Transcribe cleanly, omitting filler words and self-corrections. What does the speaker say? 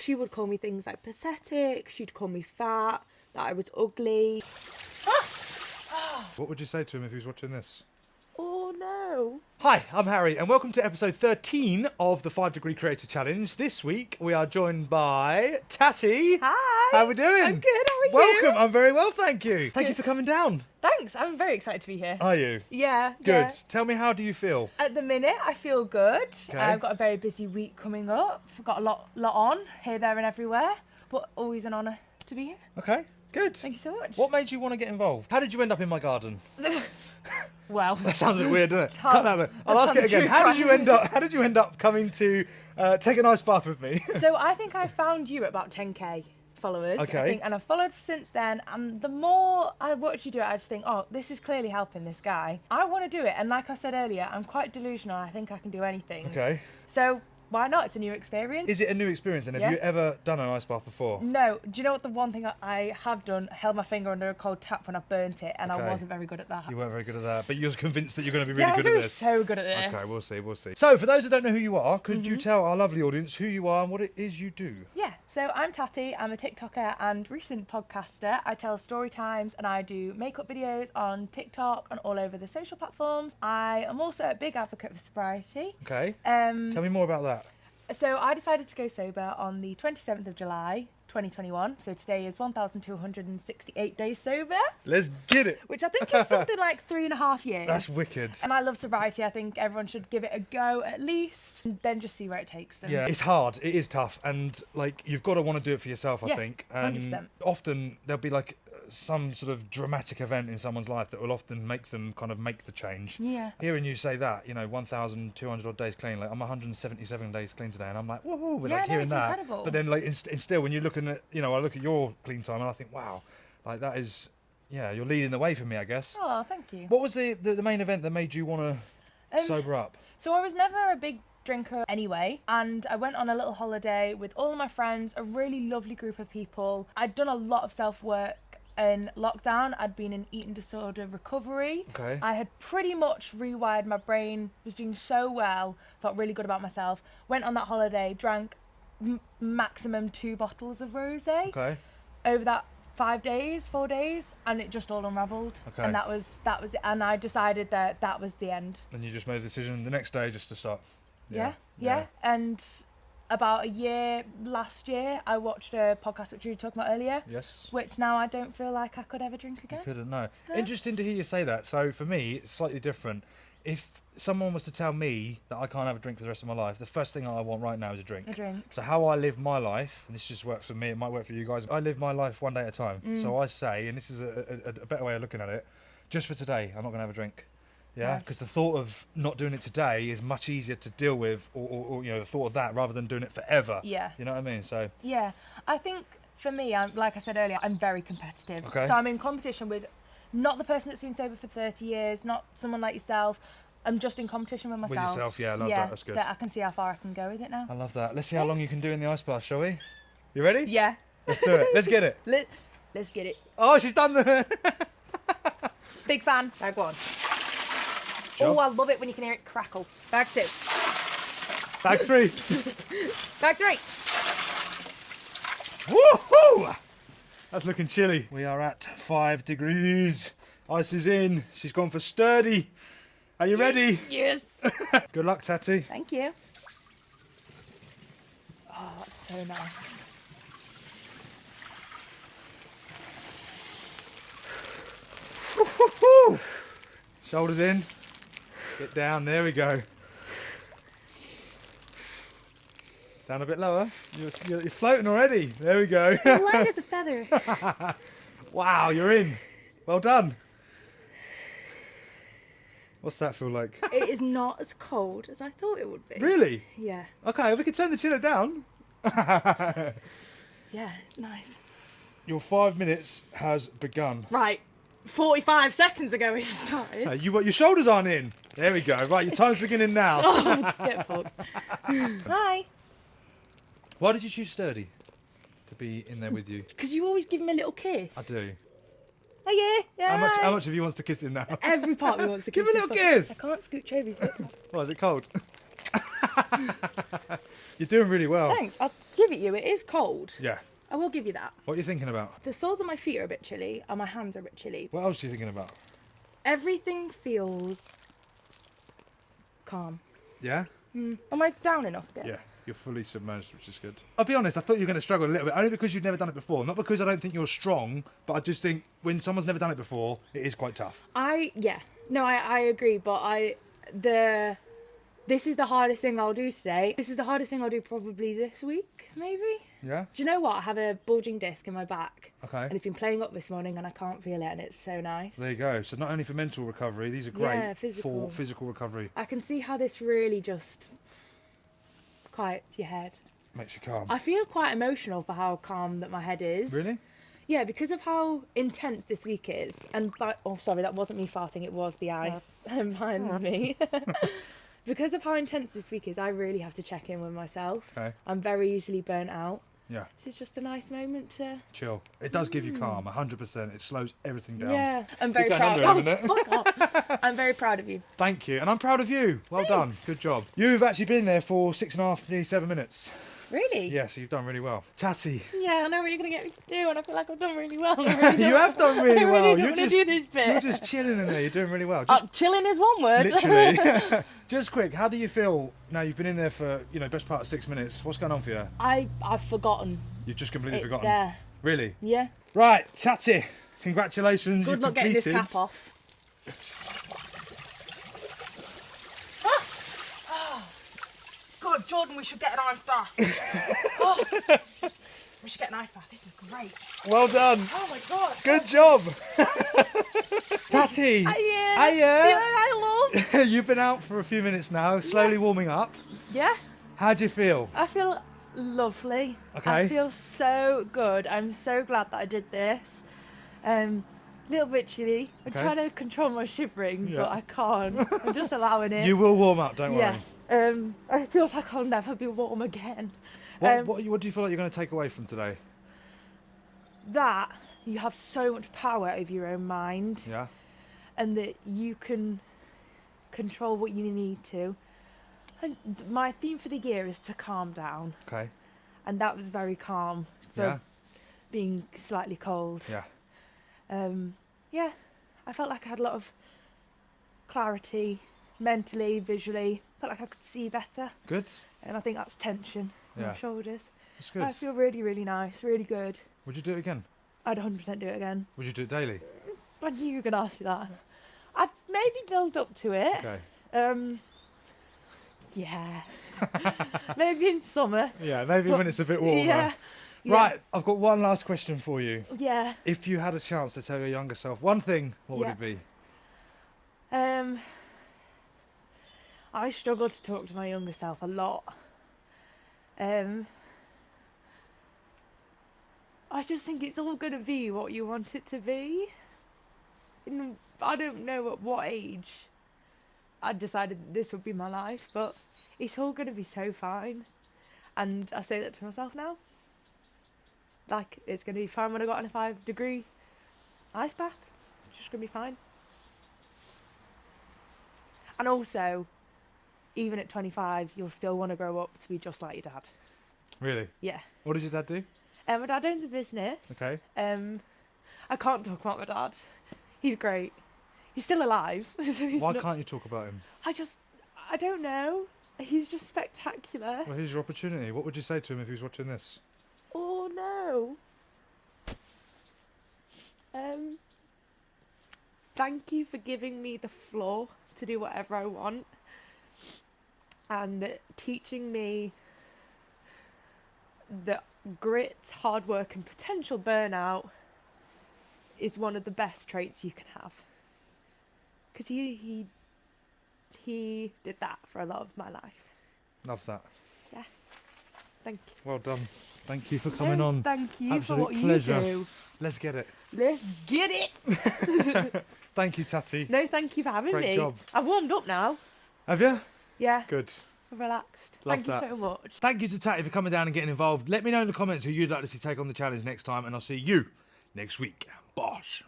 She would call me things like pathetic, she'd call me fat, that I was ugly. What would you say to him if he was watching this? Oh no. Hi, I'm Harry, and welcome to episode 13 of the 5 Degree Creator Challenge. This week we are joined by Tatty. Hi. How are we doing? I'm good, how are you? Welcome, I'm very well, thank you. Thank you for coming down. Thanks, I'm very excited to be here. Are you? Yeah. Good. Yeah. Tell me, how do you feel? At the minute, I feel good. Okay. I've got a very busy week coming up. I've got a lot on, here, there and everywhere. But always an honour to be here. Okay, good. Thank you so much. What made you want to get involved? How did you end up in my garden? Well, That sounds a bit weird, doesn't it? Cut that bit. I'll ask not it again. true. How did you end up coming to take a nice bath with me? so I think I found you at about 10k followers. Okay. I think, and I've followed since then. And the more I watch you do it, I just think, oh, this is clearly helping this guy. I want to do it. And like I said earlier, I'm quite delusional. I think I can do anything. Okay. So why not? It's a new experience. Is it a new experience, and have you ever done an ice bath before? No. Do you know what the one thing I have done? Held my finger under a cold tap when I've burnt it, and Okay. I wasn't very good at that. You weren't very good at that, but you're convinced that you're going to be really yeah, good I'm at gonna be this. so good at this. Okay, we'll see. So, for those who don't know who you are, could you tell our lovely audience who you are and what it is you do? Yeah, so I'm Tatty, I'm a TikToker and recent podcaster. I tell story times and I do makeup videos on TikTok and all over the social platforms. I am also a big advocate for sobriety. Okay. Tell me more about that. So I decided to go sober on the 27th of July, 2021. So today is 1,268 days sober, Let's get it. which I think is something like 3.5 years. That's wicked. And I love sobriety. I think everyone should give it a go at least, and then just see where it takes them. Yeah, it's hard. It is tough, and like you've got to want to do it for yourself. I Yeah, think. And 100%. often there'll be like some sort of dramatic event in someone's life that will often make them kind of make the change. Yeah. Hearing you say that, 1,200 odd days clean, like I'm 177 days clean today, and I'm like, woohoo, we're Yeah, like no, hearing it's that. incredible. But then like still when you're looking at, I look at your clean time and I think, wow, like that is, you're leading the way for me, I guess. Oh, thank you. What was the main event that made you want to sober up? So I was never a big drinker anyway, and I went on a little holiday with all of my friends, a really lovely group of people. I'd done a lot of self-work in lockdown. I'd been in eating disorder recovery. Okay. I had pretty much rewired my brain, was doing so well, felt really good about myself. Went on that holiday, drank maximum 2 bottles of rosé Okay. over that 4 days, and it just all unravelled. Okay. And that was it. And I decided that was the end. And you just made a decision the next day just to stop. Yeah. And about a year last year, I watched a podcast which we were talking about earlier. Yes. Which now I don't feel like I could ever drink again. Couldn't know. Interesting to hear you say that. So for me, it's slightly different. If someone was to tell me that I can't have a drink for the rest of my life, the first thing I want right now is a drink. A drink. So how I live my life, and this just works for me, it might work for you guys. I live my life one day at a time. So I say, and this is a better way of looking at it, just for today, I'm not going to have a drink. Yeah, Nice. because the thought of not doing it today is much easier to deal with, or the thought of that rather than doing it forever. Yeah. You know what I mean? So Yeah. I think for me, like I said earlier, I'm very competitive. Okay. So I'm in competition with not the person that's been sober for 30 years, not someone like yourself. I'm just in competition with myself. With yourself, yeah, I love that. That's good. That I can see how far I can go with it now. I love that. Let's see how long you can do in the ice bath, shall we? You ready? Yeah. Let's do it. Let's get it. Let's get it. Oh, she's done the... Big fan. Bag 1. Job. Oh, I love it when you can hear it crackle. Bag 2. Bag 3. Bag 3. Woohoo! That's looking chilly. We are at 5 degrees. Ice is in. She's gone for sturdy. Are you ready? Yes. Good luck, Tatty. Thank you. Oh, that's so nice. Woo-hoo-hoo. Shoulders in. Get down. There we go. Down a bit lower. You're floating already. There we go. Light as a feather. Wow, you're in. Well done. What's that feel like? It is not as cold as I thought it would be. Really? Yeah. Okay, we can turn the chiller down. Yeah, it's nice. Your 5 minutes has begun. Right. 45 seconds ago it started. Your shoulders aren't in. There we go. Right, your time's beginning now. Oh, get fucked. Hi. Why did you choose sturdy to be in there with you? Because you always give him a little kiss. I do. Oh yeah. How much of you wants to kiss him now? Every part of me wants to kiss Give him a little kiss. I can't scooch over his lips. Oh, is it cold? You're doing really well. Thanks. I'll give it you. It is cold. Yeah. I will give you that. What are you thinking about? The soles of my feet are a bit chilly and my hands are a bit chilly. What else are you thinking about? Everything feels calm. Yeah? Am I down enough again? Yeah. You're fully submerged, which is good. I'll be honest, I thought you were going to struggle a little bit, only because you've never done it before. Not because I don't think you're strong, but I just think when someone's never done it before, it is quite tough. I agree, but this is the hardest thing I'll do today. This is the hardest thing I'll do probably this week, maybe. Yeah? Do you know what? I have a bulging disc in my back. Okay. And it's been playing up this morning and I can't feel it and it's so nice. There you go. So not only for mental recovery, these are great physical. for physical recovery. I can see how this really just quiets your head. Makes you calm. I feel quite emotional for how calm that my head is. Really? Yeah, because of how intense this week is. And sorry, that wasn't me farting, it was the ice behind me. Because of how intense this week is, I really have to check in with myself. Okay. I'm very easily burnt out. Yeah. This is just a nice moment to Chill. It does give you calm, 100%. It slows everything down. Yeah, I'm very Keep proud. going on there a minute. Fuck off. I'm very proud of you. Thank you. And I'm proud of you. Well done. Good job. You've actually been there for 6.5, nearly 7 minutes. Really? Yeah, so you've done really well. Tatty. Yeah, I know what you're going to get me to do, and I feel like I've done really well. You have done really well. I really don't want to do this bit. You're just chilling in there. You're doing really well. Just Chilling is one word. literally. Just quick, how do you feel now you've been in there for, best part of 6 minutes? What's going on for you? I've forgotten. You've just completely It's forgotten. there. Really? Yeah. Right, Tatty. Congratulations. Good You've luck getting completed. this cap off. God, Jordan, we should get an ice bath. We should get an ice bath. This is great. Well done. Oh my God. Good job. Tatty. Hiya. Hiya. I love. You've been out for a few minutes now, slowly warming up. Yeah. How do you feel? I feel lovely. Okay. I feel so good. I'm so glad that I did this. Little bit chilly. I'm Okay. trying to control my shivering, Yeah. but I can't. I'm just allowing it. You will warm up, don't Yeah. worry. It feels like I'll never be warm again. What do you feel like you're going to take away from today? That you have so much power over your own mind, Yeah. and that you can control what you need to. And my theme for the year is to calm down, Okay. and that was very calm for Yeah. being slightly cold. Yeah. Yeah, I felt like I had a lot of clarity, mentally, visually. Felt like I could see better, Good. and I think that's tension on Yeah. my shoulders. That's good. I feel really, really nice, really good. Would you do it again? I'd 100% do it again. Would you do it daily? I knew you were going to ask me that. I'd maybe build up to it. Okay. Yeah. Maybe in summer. Yeah, maybe But- when it's a bit warmer. Yeah. Right, I've got one last question for you. Yeah. If you had a chance to tell your younger self one thing, what would Yeah. it be? I struggle to talk to my younger self a lot. I just think it's all going to be what you want it to be. And I don't know at what age I decided that this would be my life, but it's all going to be so fine. And I say that to myself now. Like, it's going to be fine when I got in a 5-degree ice bath. It's just going to be fine. And also, even at 25, you'll still want to grow up to be just like your dad. Really? Yeah. What does your dad do? My dad owns a business. Okay. I can't talk about my dad. He's great. He's still alive. So he's Why not- can't you talk about him? I don't know. He's just spectacular. Well, here's your opportunity. What would you say to him if he was watching this? Oh no. Thank you for giving me the floor to do whatever I want, and teaching me that grit, hard work, and potential burnout is one of the best traits you can have. Because he did that for a lot of my life. Love that. Yeah. Thank you. Well done. Thank you for coming on. Thank you Absolute for what pleasure. you do. Let's get it. Let's get it. Thank you, Tatty. No, thank you for having Great me. job. I've warmed up now. Have you? Yeah. Good. I'm relaxed. Love Thank that. you so much. Thank you to Tatty for coming down and getting involved. Let me know in the comments who you'd like to see take on the challenge next time, and I'll see you next week. Bosh.